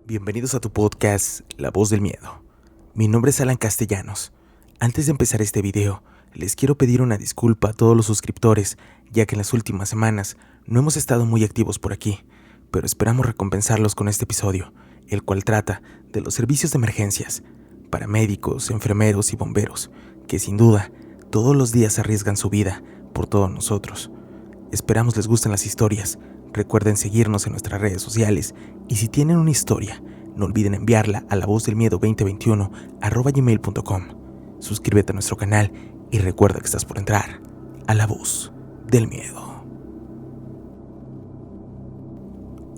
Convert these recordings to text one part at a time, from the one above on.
Bienvenidos a tu podcast, La Voz del Miedo. Mi nombre es Alan Castellanos. Antes de empezar este video, les quiero pedir una disculpa a todos los suscriptores, ya que en las últimas semanas no hemos estado muy activos por aquí, pero esperamos recompensarlos con este episodio, el cual trata de los servicios de emergencias, paramédicos, enfermeros y bomberos, que sin duda todos los días arriesgan su vida por todos nosotros. Esperamos les gusten las historias. Recuerden seguirnos en nuestras redes sociales y si tienen una historia, no olviden enviarla a lavozdelmiedo2021@gmail.com. Suscríbete a nuestro canal y recuerda que estás por entrar a La Voz del Miedo.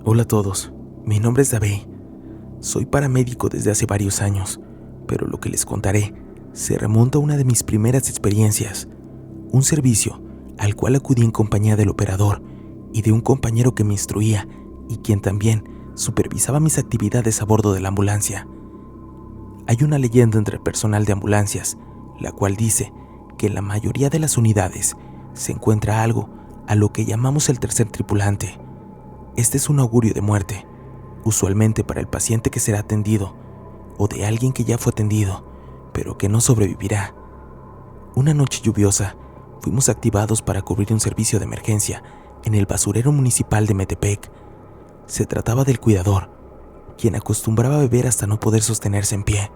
Hola a todos, mi nombre es David. Soy paramédico desde hace varios años, pero lo que les contaré se remonta a una de mis primeras experiencias, un servicio al cual acudí en compañía del operador y de un compañero que me instruía y quien también supervisaba mis actividades a bordo de la ambulancia. Hay una leyenda entre el personal de ambulancias, la cual dice que en la mayoría de las unidades se encuentra algo a lo que llamamos el tercer tripulante. Este es un augurio de muerte, usualmente para el paciente que será atendido o de alguien que ya fue atendido, pero que no sobrevivirá. Una noche lluviosa, fuimos activados para cubrir un servicio de emergencia en el basurero municipal de Metepec. Se trataba del cuidador, quien acostumbraba a beber hasta no poder sostenerse en pie.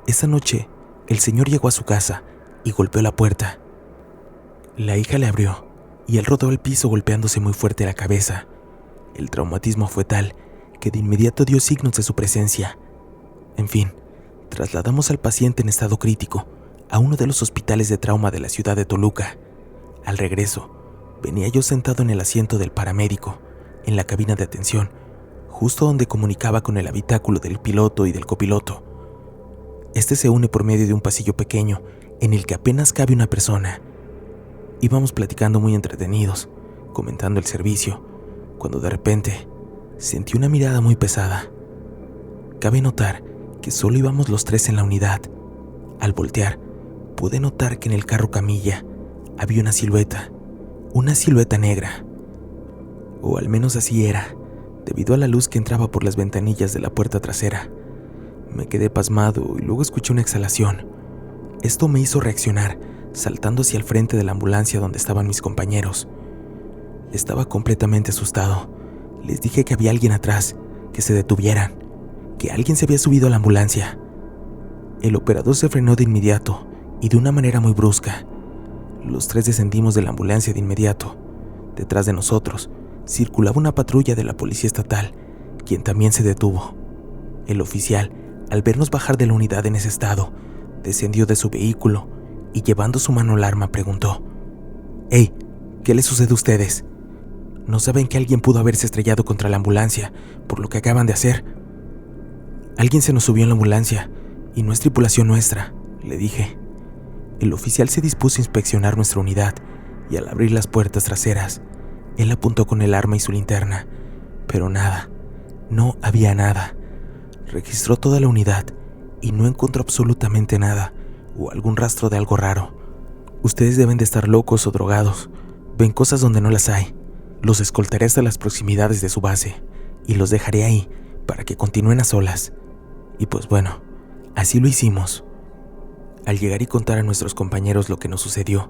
Esa noche, el señor llegó a su casa y golpeó la puerta. La hija le abrió y él rodó al piso golpeándose muy fuerte la cabeza. El traumatismo fue tal que de inmediato dio signos de su presencia. En fin, trasladamos al paciente en estado crítico a uno de los hospitales de trauma de la ciudad de Toluca. Al regreso, venía yo sentado en el asiento del paramédico, en la cabina de atención, justo donde comunicaba con el habitáculo del piloto y del copiloto. Este se une por medio de un pasillo pequeño en el que apenas cabe una persona. Íbamos platicando muy entretenidos, comentando el servicio, cuando de repente sentí una mirada muy pesada. Cabe notar que solo íbamos los tres en la unidad. Al voltear, pude notar que en el carro camilla había una silueta negra. O al menos así era, debido a la luz que entraba por las ventanillas de la puerta trasera. Me quedé pasmado y luego escuché una exhalación. Esto me hizo reaccionar, saltando hacia el frente de la ambulancia donde estaban mis compañeros. Estaba completamente asustado. Les dije que había alguien atrás, que se detuvieran, que alguien se había subido a la ambulancia. El operador se frenó de inmediato y de una manera muy brusca. Los tres descendimos de la ambulancia de inmediato. Detrás de nosotros circulaba una patrulla de la policía estatal, quien también se detuvo. El oficial, al vernos bajar de la unidad en ese estado, descendió de su vehículo y llevando su mano al arma preguntó: «Hey, ¿qué les sucede a ustedes? ¿No saben que alguien pudo haberse estrellado contra la ambulancia por lo que acaban de hacer?» «Alguien se nos subió en la ambulancia y no es tripulación nuestra», le dije. El oficial se dispuso a inspeccionar nuestra unidad y al abrir las puertas traseras, él apuntó con el arma y su linterna, pero nada, no había nada. Registró toda la unidad y no encontró absolutamente nada o algún rastro de algo raro. «Ustedes deben de estar locos o drogados, ven cosas donde no las hay. Los escoltaré hasta las proximidades de su base y los dejaré ahí para que continúen a solas». Y pues bueno, así lo hicimos. Al llegar y contar a nuestros compañeros lo que nos sucedió,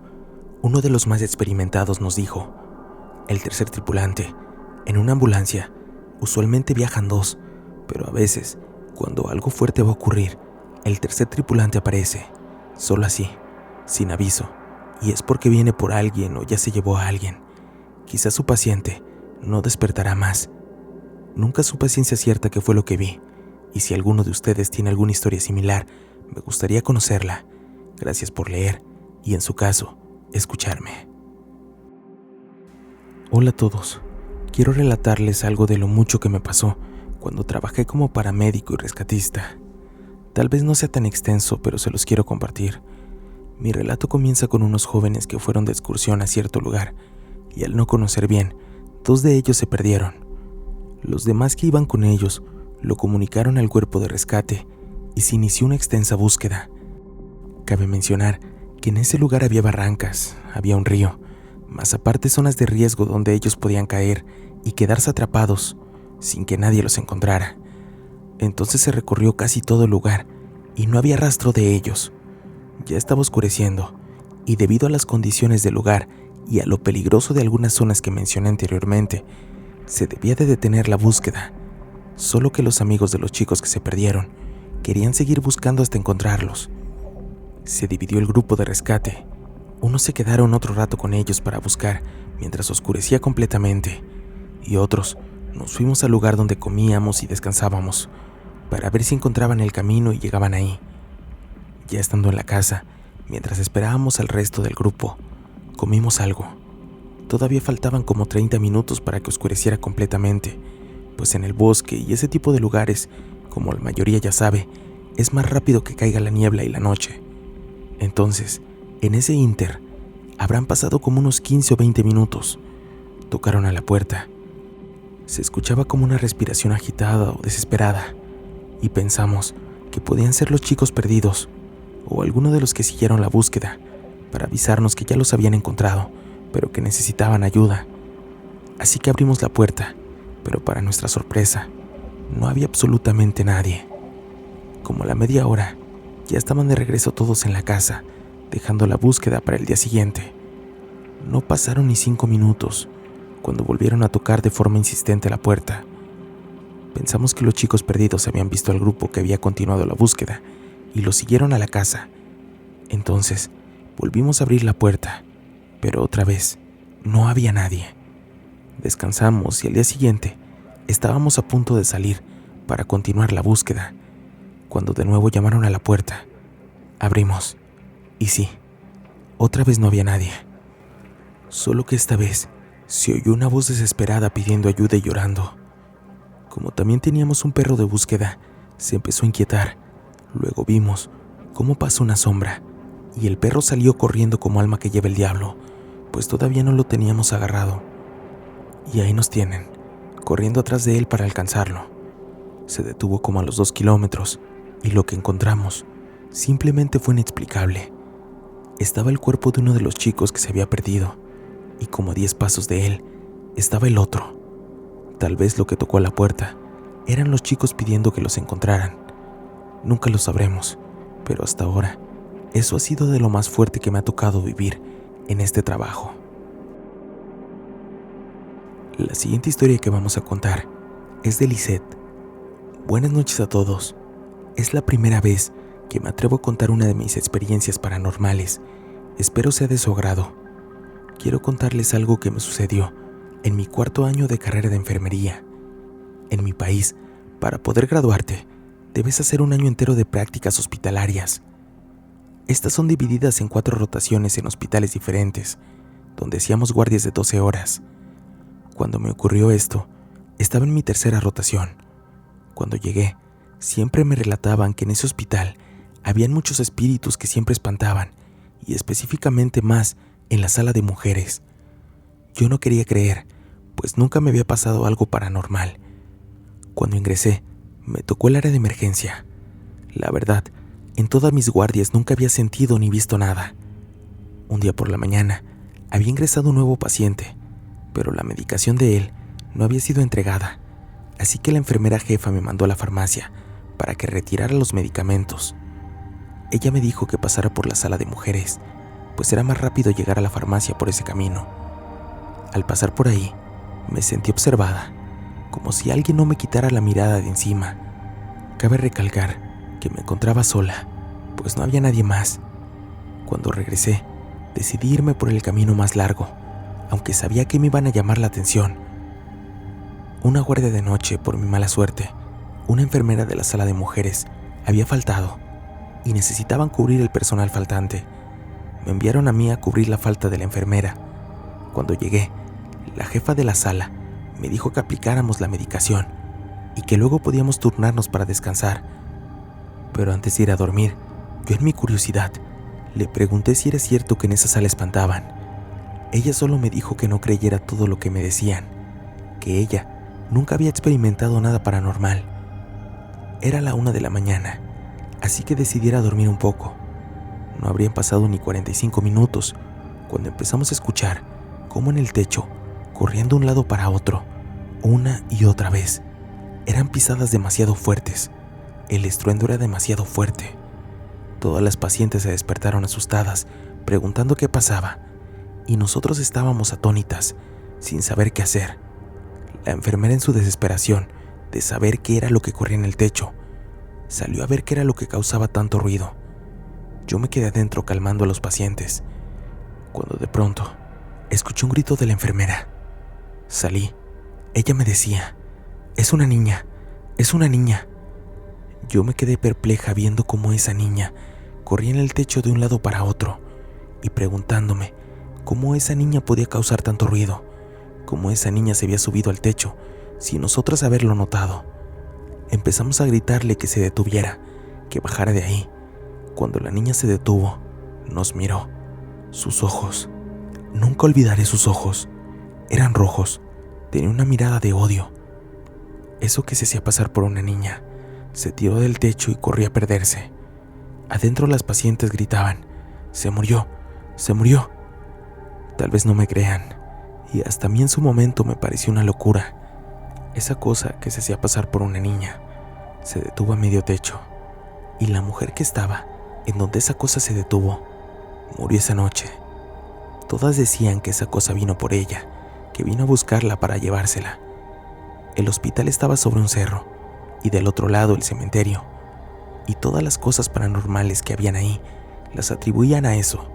uno de los más experimentados nos dijo: «El tercer tripulante, en una ambulancia, usualmente viajan dos, pero a veces, cuando algo fuerte va a ocurrir, el tercer tripulante aparece, solo así, sin aviso, y es porque viene por alguien o ya se llevó a alguien. Quizás su paciente no despertará más». Nunca supe a ciencia cierta qué fue lo que vi, y si alguno de ustedes tiene alguna historia similar, me gustaría conocerla. Gracias por leer y, en su caso, escucharme. Hola a todos. Quiero relatarles algo de lo mucho que me pasó cuando trabajé como paramédico y rescatista. Tal vez no sea tan extenso, pero se los quiero compartir. Mi relato comienza con unos jóvenes que fueron de excursión a cierto lugar y al no conocer bien, 2 de ellos se perdieron. Los demás que iban con ellos lo comunicaron al cuerpo de rescate y se inició una extensa búsqueda. Cabe mencionar que en ese lugar había barrancas, había un río, más aparte zonas de riesgo donde ellos podían caer y quedarse atrapados sin que nadie los encontrara. Entonces se recorrió casi todo el lugar y no había rastro de ellos. Ya estaba oscureciendo y debido a las condiciones del lugar y a lo peligroso de algunas zonas que mencioné anteriormente, se debía de detener la búsqueda. Solo que los amigos de los chicos que se perdieron querían seguir buscando hasta encontrarlos. Se dividió el grupo de rescate. Unos se quedaron otro rato con ellos para buscar mientras oscurecía completamente, y otros nos fuimos al lugar donde comíamos y descansábamos para ver si encontraban el camino y llegaban ahí. Ya estando en la casa, mientras esperábamos al resto del grupo, comimos algo. Todavía faltaban como 30 minutos para que oscureciera completamente, pues en el bosque y ese tipo de lugares, como la mayoría ya sabe, es más rápido que caiga la niebla y la noche. Entonces, en ese ínter, habrán pasado como unos 15 o 20 minutos. Tocaron a la puerta. Se escuchaba como una respiración agitada o desesperada, y pensamos que podían ser los chicos perdidos, o alguno de los que siguieron la búsqueda, para avisarnos que ya los habían encontrado, pero que necesitaban ayuda. Así que abrimos la puerta, pero para nuestra sorpresa, no había absolutamente nadie. Como a la media hora, ya estaban de regreso todos en la casa, dejando la búsqueda para el día siguiente. No pasaron ni 5 minutos, cuando volvieron a tocar de forma insistente la puerta. Pensamos que los chicos perdidos habían visto al grupo que había continuado la búsqueda y los siguieron a la casa. Entonces, volvimos a abrir la puerta, pero otra vez, no había nadie. Descansamos y al día siguiente, estábamos a punto de salir para continuar la búsqueda, cuando de nuevo llamaron a la puerta. Abrimos, y sí, otra vez no había nadie. Solo que esta vez se oyó una voz desesperada pidiendo ayuda y llorando. Como también teníamos un perro de búsqueda, se empezó a inquietar. Luego vimos cómo pasó una sombra, y el perro salió corriendo como alma que lleva el diablo, pues todavía no lo teníamos agarrado. Y ahí nos tienen, corriendo atrás de él para alcanzarlo. Se detuvo como a los 2 kilómetros, y lo que encontramos simplemente fue inexplicable. Estaba el cuerpo de uno de los chicos que se había perdido, y como a 10 pasos de él estaba el otro. Tal vez lo que tocó a la puerta eran los chicos pidiendo que los encontraran. Nunca lo sabremos, pero hasta ahora eso ha sido de lo más fuerte que me ha tocado vivir en este trabajo. La siguiente historia que vamos a contar es de Lisette. Buenas noches a todos. Es la primera vez que me atrevo a contar una de mis experiencias paranormales. Espero sea de su agrado. Quiero contarles algo que me sucedió en mi 4º año de carrera de enfermería. En mi país, para poder graduarte, debes hacer un año entero de prácticas hospitalarias. Estas son divididas en 4 rotaciones en hospitales diferentes, donde hacíamos guardias de 12 horas. Cuando me ocurrió esto, estaba en mi 3ª rotación. Cuando llegué, siempre me relataban que en ese hospital habían muchos espíritus que siempre espantaban, y específicamente más en la sala de mujeres. Yo no quería creer, pues nunca me había pasado algo paranormal. Cuando ingresé, me tocó el área de emergencia. La verdad, en todas mis guardias nunca había sentido ni visto nada. Un día por la mañana, había ingresado un nuevo paciente, pero la medicación de él no había sido entregada, así que la enfermera jefa me mandó a la farmacia para que retirara los medicamentos. Ella me dijo que pasara por la sala de mujeres, pues era más rápido llegar a la farmacia por ese camino. Al pasar por ahí, me sentí observada, como si alguien no me quitara la mirada de encima. Cabe recalcar que me encontraba sola, pues no había nadie más. Cuando regresé, decidí irme por el camino más largo, aunque sabía que me iban a llamar la atención. Una guardia de noche, por mi mala suerte, una enfermera de la sala de mujeres había faltado y necesitaban cubrir el personal faltante. Me enviaron a mí a cubrir la falta de la enfermera. Cuando llegué, la jefa de la sala me dijo que aplicáramos la medicación y que luego podíamos turnarnos para descansar. Pero antes de ir a dormir, yo en mi curiosidad le pregunté si era cierto que en esa sala espantaban. Ella solo me dijo que no creyera todo lo que me decían, que ella nunca había experimentado nada paranormal. Era la 1 de la mañana, así que decidí ir a dormir un poco. No habrían pasado ni 45 minutos cuando empezamos a escuchar cómo en el techo, corriendo de un lado para otro, una y otra vez, Eran pisadas demasiado fuertes. El estruendo era demasiado fuerte. Todas las pacientes se despertaron asustadas, preguntando qué pasaba, y nosotros estábamos atónitas, sin saber qué hacer. La enfermera, en su desesperación de saber qué era lo que corría en el techo, salió a ver qué era lo que causaba tanto ruido. Yo me quedé adentro calmando a los pacientes, cuando de pronto escuché un grito de la enfermera. Salí. Ella me decía: «Es una niña, es una niña». Yo me quedé perpleja viendo cómo esa niña corría en el techo de un lado para otro y preguntándome cómo esa niña podía causar tanto ruido, cómo esa niña se había subido al techo sin nosotras haberlo notado. Empezamos a gritarle que se detuviera, que bajara de ahí. Cuando la niña se detuvo, nos miró. Sus ojos, nunca olvidaré sus ojos, eran rojos, tenía una mirada de odio. Eso que se hacía pasar por una niña, se tiró del techo y corría a perderse. Adentro las pacientes gritaban: «Se murió, se murió». Tal vez no me crean, y hasta a mí en su momento me pareció una locura. Esa cosa que se hacía pasar por una niña se detuvo a medio techo, y la mujer que estaba en donde esa cosa se detuvo murió esa noche. Todas decían que esa cosa vino por ella, que vino a buscarla para llevársela. El hospital estaba sobre un cerro, y del otro lado el cementerio, y todas las cosas paranormales que habían ahí las atribuían a eso,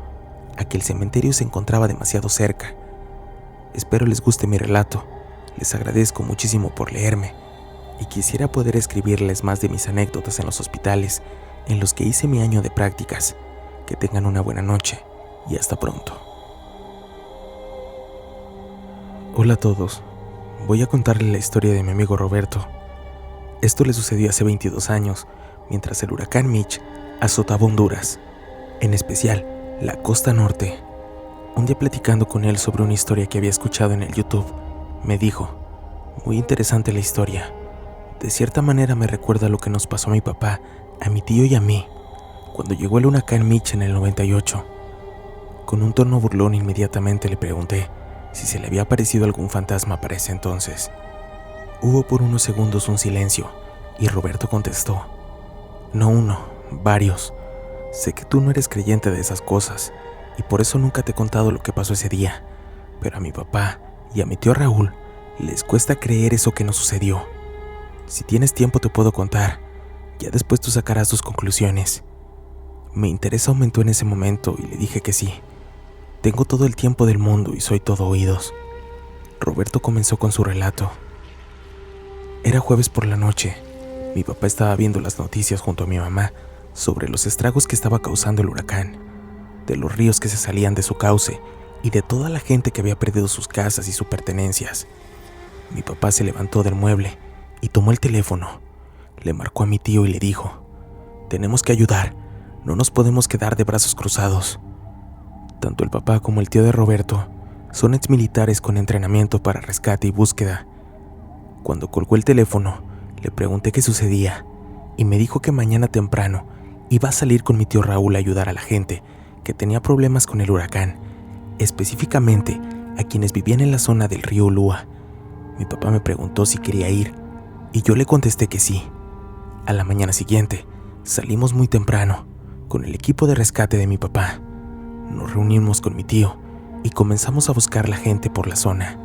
a que el cementerio se encontraba demasiado cerca. Espero les guste mi relato. Les agradezco muchísimo por leerme, y quisiera poder escribirles más de mis anécdotas en los hospitales en los que hice mi año de prácticas. Que tengan una buena noche y hasta pronto. Hola a todos. Voy a contarles la historia de mi amigo Roberto. Esto le sucedió hace 22 años, mientras el huracán Mitch azotaba Honduras, en especial la costa norte. Un día, platicando con él sobre una historia que había escuchado en el YouTube, me dijo: «Muy interesante la historia. De cierta manera me recuerda lo que nos pasó a mi papá, a mi tío y a mí, cuando llegó el huracán Mitch en el 98. Con un tono burlón inmediatamente le pregunté si se le había aparecido algún fantasma para ese entonces. Hubo por unos segundos un silencio y Roberto contestó: «No uno, varios. Sé que tú no eres creyente de esas cosas y por eso nunca te he contado lo que pasó ese día, pero a mi papá y a mi tío Raúl les cuesta creer eso que nos sucedió. Si tienes tiempo te puedo contar, ya después tú sacarás tus conclusiones». Mi interés aumentó en ese momento y le dije que sí. Tengo todo el tiempo del mundo y soy todo oídos. Roberto comenzó con su relato. Era jueves por la noche. Mi papá estaba viendo las noticias junto a mi mamá sobre los estragos que estaba causando el huracán, de los ríos que se salían de su cauce y de toda la gente que había perdido sus casas y sus pertenencias. Mi papá se levantó del mueble y tomó el teléfono. Le marcó a mi tío y le dijo: «Tenemos que ayudar, no nos podemos quedar de brazos cruzados». Tanto el papá como el tío de Roberto son exmilitares con entrenamiento para rescate y búsqueda. Cuando colgó el teléfono, le pregunté qué sucedía y me dijo que mañana temprano iba a salir con mi tío Raúl a ayudar a la gente que tenía problemas con el huracán, específicamente a quienes vivían en la zona del río Ulúa. Mi papá me preguntó si quería ir y yo le contesté que sí. A la mañana siguiente salimos muy temprano con el equipo de rescate de mi papá. Nos reunimos con mi tío y comenzamos a buscar la gente por la zona.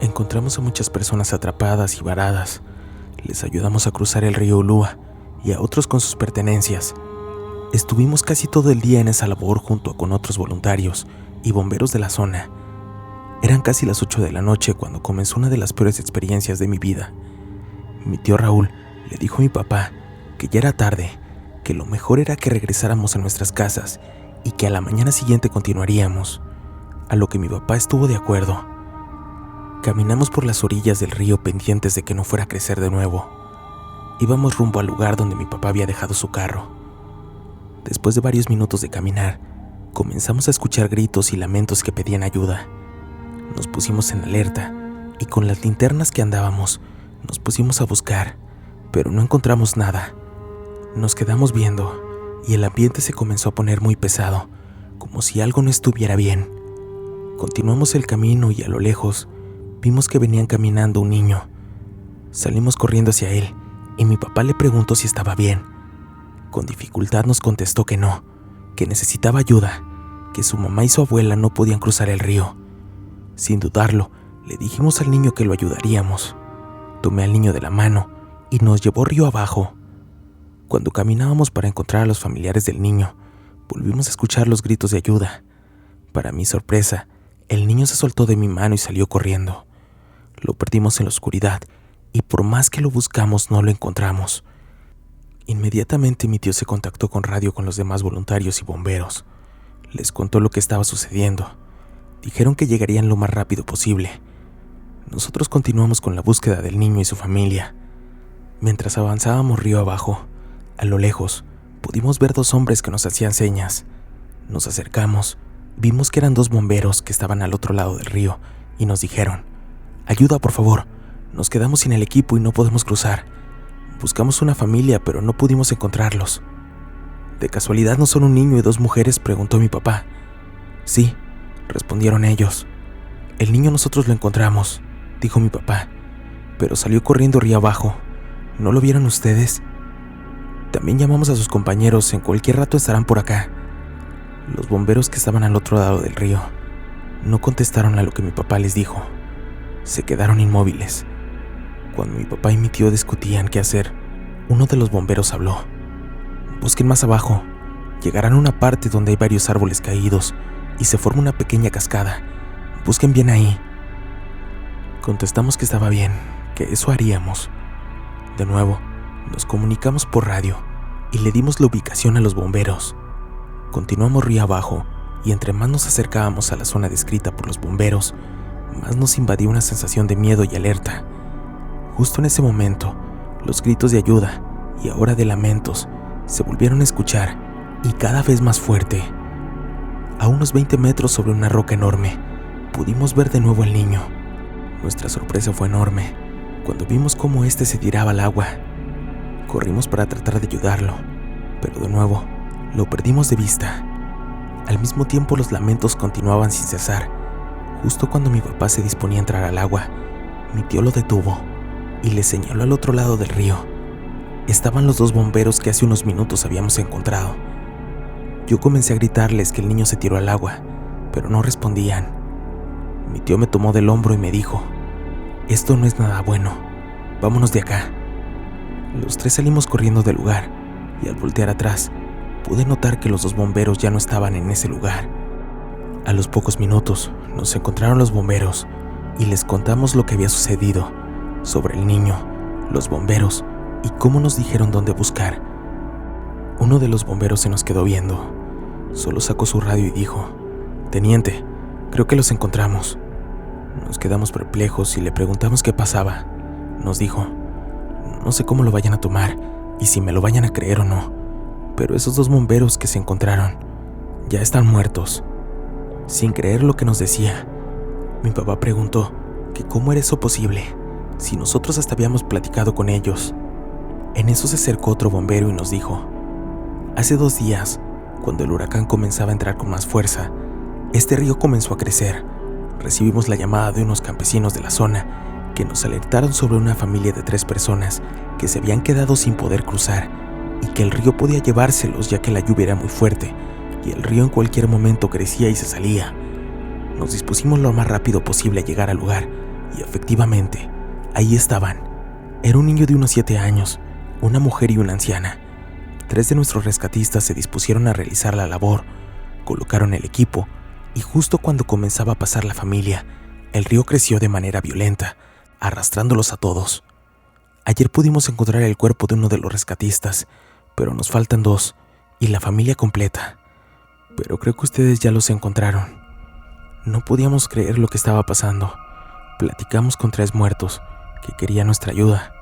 Encontramos a muchas personas atrapadas y varadas. Les ayudamos a cruzar el río Ulúa y a otros con sus pertenencias. Estuvimos casi todo el día en esa labor junto con otros voluntarios y bomberos de la zona. Eran casi las 8 de la noche cuando comenzó una de las peores experiencias de mi vida. Mi tío Raúl le dijo a mi papá que ya era tarde, que lo mejor era que regresáramos a nuestras casas y que a la mañana siguiente continuaríamos, a lo que mi papá estuvo de acuerdo. Caminamos por las orillas del río pendientes de que no fuera a crecer de nuevo. Íbamos rumbo al lugar donde mi papá había dejado su carro. Después de varios minutos de caminar, comenzamos a escuchar gritos y lamentos que pedían ayuda. Nos pusimos en alerta y con las linternas que andábamos nos pusimos a buscar, pero no encontramos nada. Nos quedamos viendo y el ambiente se comenzó a poner muy pesado, como si algo no estuviera bien. Continuamos el camino y a lo lejos vimos que venían caminando un niño. Salimos corriendo hacia él y mi papá le preguntó si estaba bien. Con dificultad nos contestó que no, que necesitaba ayuda, que su mamá y su abuela no podían cruzar el río. Sin dudarlo, le dijimos al niño que lo ayudaríamos. Tomé al niño de la mano y nos llevó río abajo. Cuando caminábamos para encontrar a los familiares del niño, volvimos a escuchar los gritos de ayuda. Para mi sorpresa, el niño se soltó de mi mano y salió corriendo. Lo perdimos en la oscuridad y por más que lo buscamos no lo encontramos. Inmediatamente mi tío se contactó con radio con los demás voluntarios y bomberos. Les contó lo que estaba sucediendo. Dijeron que llegarían lo más rápido posible. Nosotros continuamos con la búsqueda del niño y su familia. Mientras avanzábamos río abajo, a lo lejos, pudimos ver 2 hombres que nos hacían señas. Nos acercamos, vimos que eran 2 bomberos que estaban al otro lado del río y nos dijeron: «Ayuda, por favor, nos quedamos sin el equipo y no podemos cruzar. Buscamos una familia, pero no pudimos encontrarlos». «¿De casualidad no son un niño y 2 mujeres?», preguntó mi papá. «Sí», respondieron ellos. «El niño nosotros lo encontramos», dijo mi papá, «pero salió corriendo río abajo. ¿No lo vieron ustedes?». «También llamamos a sus compañeros, en cualquier rato estarán por acá». Los bomberos que estaban al otro lado del río no contestaron a lo que mi papá les dijo. Se quedaron inmóviles. Cuando mi papá y mi tío discutían qué hacer, uno de los bomberos habló: «Busquen más abajo. Llegarán a una parte donde hay varios árboles caídos y se forma una pequeña cascada. Busquen bien ahí». Contestamos que estaba bien, que eso haríamos. De nuevo, nos comunicamos por radio y le dimos la ubicación a los bomberos. Continuamos río abajo y entre más nos acercábamos a la zona descrita por los bomberos, más nos invadía una sensación de miedo y alerta. Justo en ese momento, los gritos de ayuda y ahora de lamentos se volvieron a escuchar y cada vez más fuerte. A unos 20 metros sobre una roca enorme, pudimos ver de nuevo al niño. Nuestra sorpresa fue enorme cuando vimos cómo éste se tiraba al agua. Corrimos para tratar de ayudarlo, pero de nuevo lo perdimos de vista. Al mismo tiempo los lamentos continuaban sin cesar. Justo cuando mi papá se disponía a entrar al agua, mi tío lo detuvo y le señaló al otro lado del río. Estaban los 2 bomberos que hace unos minutos habíamos encontrado. Yo comencé a gritarles que el niño se tiró al agua, pero no respondían. Mi tío me tomó del hombro y me dijo: «Esto no es nada bueno, vámonos de acá». Los 3 salimos corriendo del lugar y al voltear atrás, pude notar que los 2 bomberos ya no estaban en ese lugar. A los pocos minutos nos encontraron los bomberos y les contamos lo que había sucedido, sobre el niño, los bomberos y cómo nos dijeron dónde buscar. Uno de los bomberos se nos quedó viendo. Solo sacó su radio y dijo: «Teniente, creo que los encontramos». Nos quedamos perplejos y le preguntamos qué pasaba. Nos dijo: «No sé cómo lo vayan a tomar y si me lo vayan a creer o no, pero esos 2 bomberos que se encontraron ya están muertos». Sin creer lo que nos decía, mi papá preguntó que cómo era eso posible, si nosotros hasta habíamos platicado con ellos. En eso se acercó otro bombero y nos dijo: «Hace 2 días, cuando el huracán comenzaba a entrar con más fuerza, este río comenzó a crecer. Recibimos la llamada de unos campesinos de la zona que nos alertaron sobre una familia de 3 personas que se habían quedado sin poder cruzar y que el río podía llevárselos ya que la lluvia era muy fuerte y el río en cualquier momento crecía y se salía. Nos dispusimos lo más rápido posible a llegar al lugar y efectivamente, ahí estaban. Era un niño de unos 7 años, una mujer y una anciana. 3 de nuestros rescatistas se dispusieron a realizar la labor, colocaron el equipo y justo cuando comenzaba a pasar la familia, el río creció de manera violenta, arrastrándolos a todos. Ayer pudimos encontrar el cuerpo de uno de los rescatistas, pero nos faltan 2 y la familia completa. Pero creo que ustedes ya los encontraron». No podíamos creer lo que estaba pasando. Platicamos con 3 muertos que querían nuestra ayuda.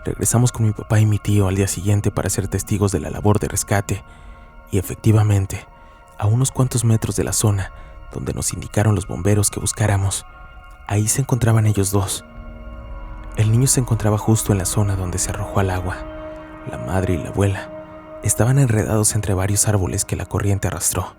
Regresamos con mi papá y mi tío al día siguiente para ser testigos de la labor de rescate y efectivamente, a unos cuantos metros de la zona donde nos indicaron los bomberos que buscáramos, ahí se encontraban ellos 2. El niño se encontraba justo en la zona donde se arrojó al agua. La madre y la abuela estaban enredados entre varios árboles que la corriente arrastró.